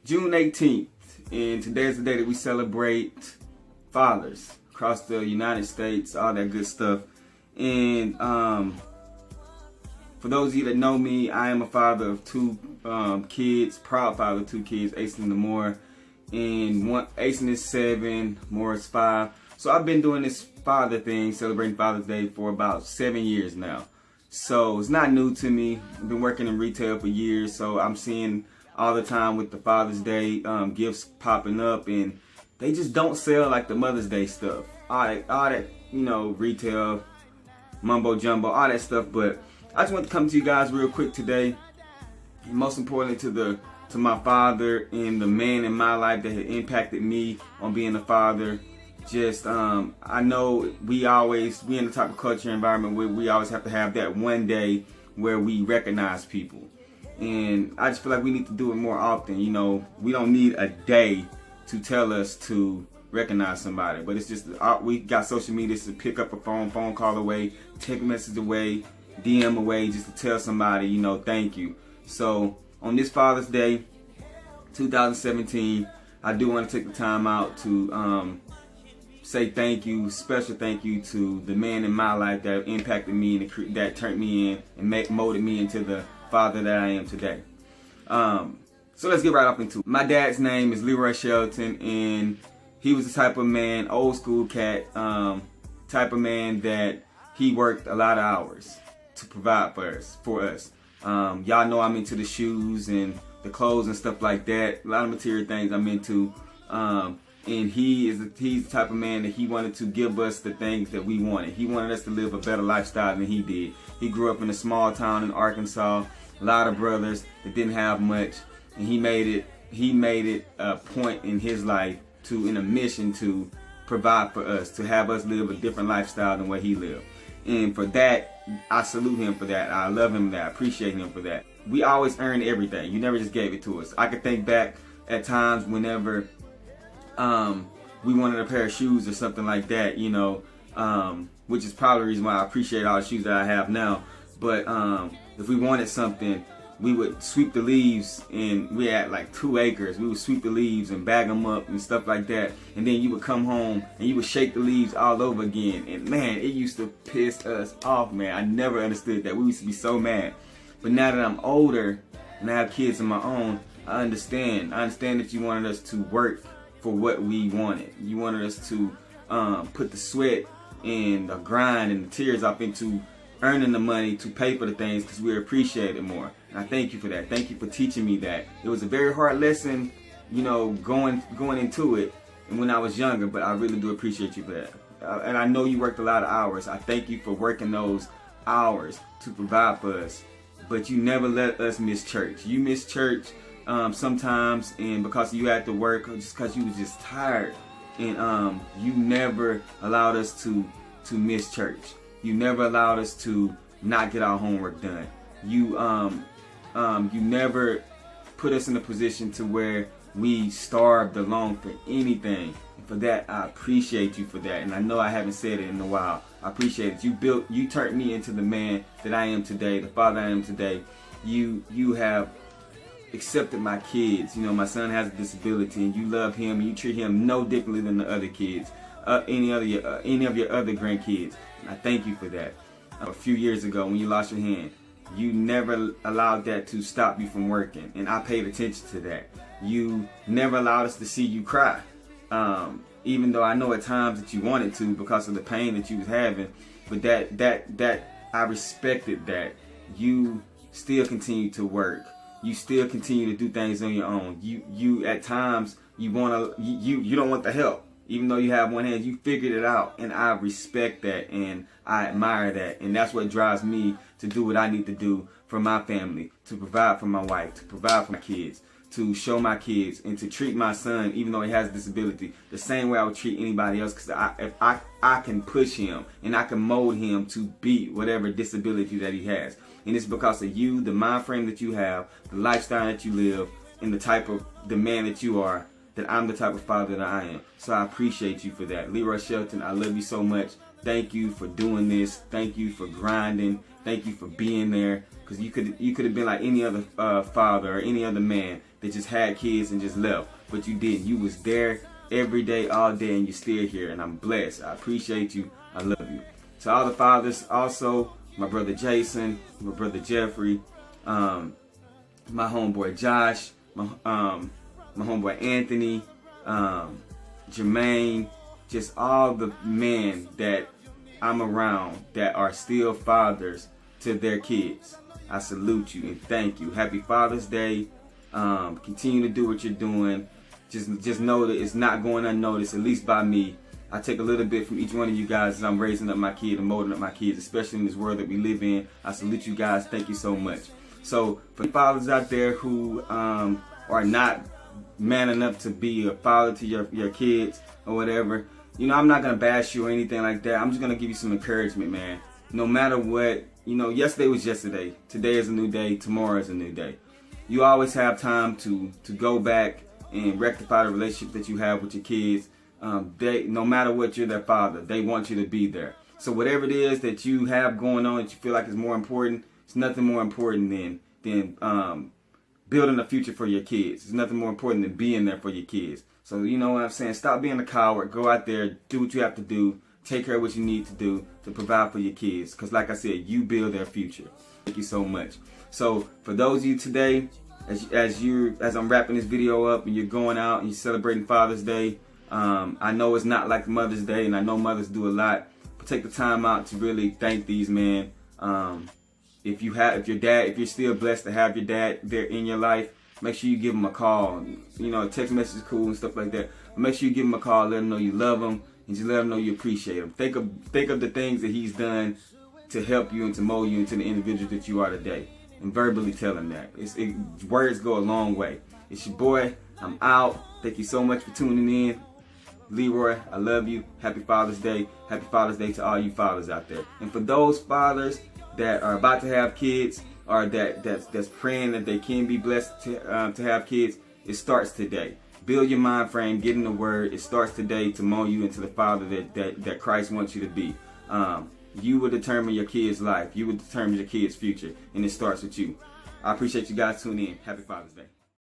June 18th, and today is the day that we celebrate fathers across the United States, all that good stuff. And for those of you that know me, I am a father of two kids, proud father of two kids, Asen and Moore. And Asen is 7, Moore is 5. So I've been doing this father thing, celebrating Father's Day, for about 7 years now. So it's not new to me. I've been working in retail for years, so I'm seeing all the time with the Father's Day gifts popping up, and they just don't sell like the Mother's Day stuff. All that, retail, mumbo jumbo, all that stuff. But I just want to come to you guys real quick today. And most importantly, to my father and the man in my life that had impacted me on being a father. Just I know we in the type of culture environment where we always have to have that one day where we recognize people. And I just feel like we need to do it more often. We don't need a day to tell us to recognize somebody, but it's just we got social media to pick up a phone call away, text message away, DM away, just to tell somebody, thank you. So on this Father's Day, 2017, I do want to take the time out to say thank you, special thank you to the man in my life that impacted me and that turned me in and molded me into the father that I am today. So let's get right up into it. My dad's name is Leroy Shelton, and he was the type of man, old school cat, type of man that he worked a lot of hours to provide for us. Y'all know I'm into the shoes and the clothes and stuff like that. A lot of material things I'm into. And he's the type of man that he wanted to give us the things that we wanted. He wanted us to live a better lifestyle than he did. He grew up in a small town in Arkansas, a lot of brothers that didn't have much, and he made it a point in his life in a mission to provide for us, to have us live a different lifestyle than what he lived. And for that, I salute him for that. I love him for that. I appreciate him for that. We always earned everything. You never just gave it to us. I could think back at times whenever we wanted a pair of shoes or something like that, which is probably the reason why I appreciate all the shoes that I have now. But if we wanted something, we would sweep the leaves, and we had like 2 acres. We would sweep the leaves and bag them up and stuff like that. And then you would come home and you would shake the leaves all over again. And man, it used to piss us off, man. I never understood that. We used to be so mad. But now that I'm older and I have kids of my own, I understand. I understand that you wanted us to work for what we wanted. You wanted us to put the sweat and the grind and the tears up into earning the money to pay for the things because we appreciate it more. And I thank you for that. Thank you for teaching me that. It was a very hard lesson, going into it and when I was younger, but I really do appreciate you for that. And I know you worked a lot of hours. I thank you for working those hours to provide for us. But you never let us miss church. You miss church sometimes, and because you had to work, or just because you was just tired, and you never allowed us to miss church. You never allowed us to not get our homework done. You never put us in a position to where we starved alone for anything. And for that, I appreciate you for that. And I know I haven't said it in a while. I appreciate it. You turned me into the man that I am today, the father I am today. You have accepted my kids. My son has a disability, and you love him, and you treat him no differently than the other kids, any of your other grandkids. And I thank you for that. A few years ago, when you lost your hand, you never allowed that to stop you from working, and I paid attention to that. You never allowed us to see you cry, even though I know at times that you wanted to because of the pain that you was having. But that I respected that. You still continue to work. You still continue to do things on your own. You at times you don't want the help, even though you have one hand. You figured it out, and I respect that and I admire that, and that's what drives me to do what I need to do for my family, to provide for my wife, to provide for my kids, to show my kids, and to treat my son, even though he has a disability, the same way I would treat anybody else. Because if I can push him and I can mold him to beat whatever disability that he has. And it's because of you, the mind frame that you have, the lifestyle that you live, and the man that you are, that I'm the type of father that I am. So I appreciate you for that. Leroy Shelton, I love you so much. Thank you for doing this. Thank you for grinding. Thank you for being there. Because you could have been like any other father or any other man that just had kids and just left, but you didn't. You was there every day, all day, and you're still here, and I'm blessed. I appreciate you. I love you. To all the fathers, also, my brother Jason, my brother Jeffrey, my homeboy Josh, my homeboy Anthony, Jermaine, just all the men that I'm around that are still fathers to their kids. I salute you and thank you. Happy Father's Day. Continue to do what you're doing. Just know that it's not going unnoticed, at least by me. I take a little bit from each one of you guys as I'm raising up my kid and molding up my kids, especially in this world that we live in. I salute you guys. Thank you so much. So for fathers out there who are not man enough to be a father to your kids or whatever, you know, I'm not going to bash you or anything like that. I'm just going to give you some encouragement, man. No matter what, you know, yesterday was yesterday. Today is a new day. Tomorrow is a new day. You always have time to go back and rectify the relationship that you have with your kids. No matter what, you're their father. They want you to be there. So whatever it is that you have going on that you feel like is more important, it's nothing more important than building a future for your kids. It's nothing more important than being there for your kids. So you know what I'm saying? Stop being a coward. Go out there, do what you have to do. Take care of what you need to do to provide for your kids. Because like I said, you build their future. Thank you so much. So for those of you today, as I'm wrapping this video up and you're going out and you're celebrating Father's Day, I know it's not like Mother's Day, and I know mothers do a lot, but take the time out to really thank these men. If you're still blessed to have your dad there in your life, make sure you give him a call. You know, a text message is cool and stuff like that. But make sure you give him a call, let him know you love him, and just let him know you appreciate him. Think of the things that he's done to help you and to mold you into the individual that you are today. And verbally tell him that. Words go a long way. It's your boy. I'm out. Thank you so much for tuning in. Leroy, I love you. Happy Father's Day. Happy Father's Day to all you fathers out there. And for those fathers that are about to have kids, or that's praying that they can be blessed to have kids, it starts today. Build your mind frame, get in the Word. It starts today to mold you into the father that Christ wants you to be. You will determine your kid's life. You will determine your kid's future, and it starts with you. I appreciate you guys tuning in. Happy Father's Day.